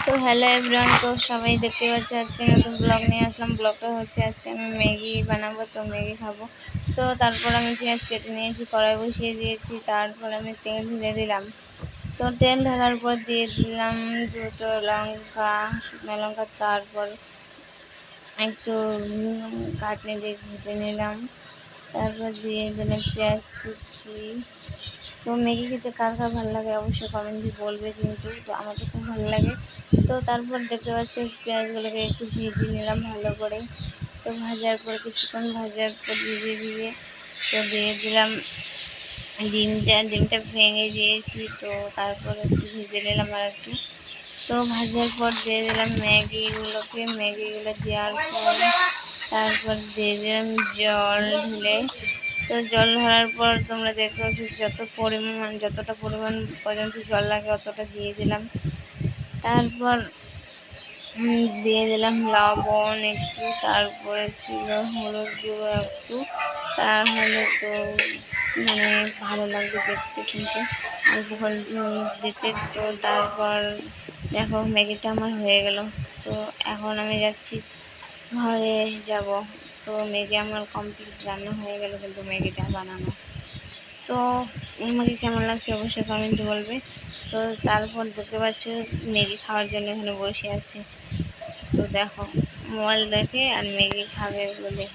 তো hello everyone, তো সবাই দেখতে পাচ্ছ আজকে নতুন ব্লগ নিয়ে আসলাম। ব্লগটা হচ্ছে আজকে আমি ম্যাগি বানাবো, তো ম্যাগি খাবো। তো তারপর আমি পেঁয়াজ কেটে নিয়েছি, কড়াই বসিয়ে দিয়েছি, তারপর আমি তেল ঢেলে দিলাম। তো তেল ঢালার পর দিয়ে দিলাম দুটো লঙ্কা, শুকনো লঙ্কা, তারপর একটু কাটনি দিয়ে ভেজে নিলাম। তারপর দিয়ে দিলাম পেঁয়াজ কুচি। তো ম্যাগি খেতে কার কার ভালো লাগে অবশ্যই কমেন্টে বলবে, কিন্তু তো আমার তো খুব ভালো লাগে। তো তারপর দেখতে পাচ্ছ পেঁয়াজগুলোকে একটু ভেজে নিলাম ভালো করে। তো ভাজার পর কিছুক্ষণ ভাজার পর ভিজে তো দিয়ে দিলাম ডিমটা ভেঙে দিয়েছি। তো তারপর একটু ভেজে নিলাম আর একটু। তো ভাজার পর দিয়ে দিলাম ম্যাগিগুলো দেওয়ার পর তারপর দিয়ে দিলাম জল ঢেলে। তো জল ঢালার পর তোমরা দেখতে পাচ্ছ যতটা পরিমাণ পর্যন্ত জল লাগে অতটা দিয়ে দিলাম। তারপর দিয়ে দিলাম লবণ একটু, তারপরে ছিল হলুদ গুঁড়ো একটু। তাহলে তো মানে ভালো লাগবে দেখতে, কিন্তু অল্প হলুদ দিতে। তো তারপর দেখো ম্যাগিটা আমার হয়ে গেল। তো এখন আমি যাচ্ছি ঘরে যাব। তো ম্যাগি আমার কমপ্লিট রান্না হয়ে গেল, কিন্তু ম্যাগিটা বানানো। তো আমাকে কেমন লাগছে অবশ্যই কমেন্টে বলবে। তো তারপর দেখতে পাচ্ছ ম্যাগি খাওয়ার জন্য এখানে বসে আছে। তো দেখো মোবাইল দেখে আর ম্যাগি খাবে বলে।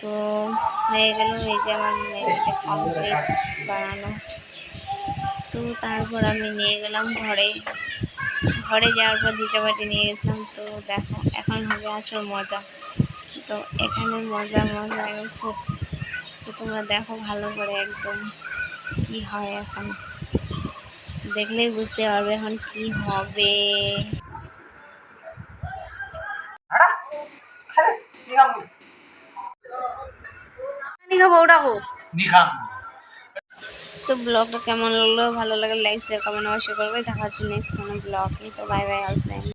তো হয়ে গেল, এই যে আমার ম্যাগিটা কমপ্লিট বানানো। তো তারপর আমি নিয়ে গেলাম ঘরে যাওয়ার পর দুটো বাটি নিয়ে গেছিলাম। তো দেখো এখন হবে আসল মজা। তো এখানে মজা আমি খুব। তো তোমরা দেখো ভালো করে একদম কি হয়, এখন দেখলেই বুঝতে পারবে এখন কি হবে। তো ব্লগটা কেমন লাগলো, ভালো লাগলে লাইক শেয়ার কমেন্ট অবশ্যই করবে। দেখা হচ্ছে নেক্সট কোনো ব্লগে। তো বাই বাই অল ফ্রেন্ড।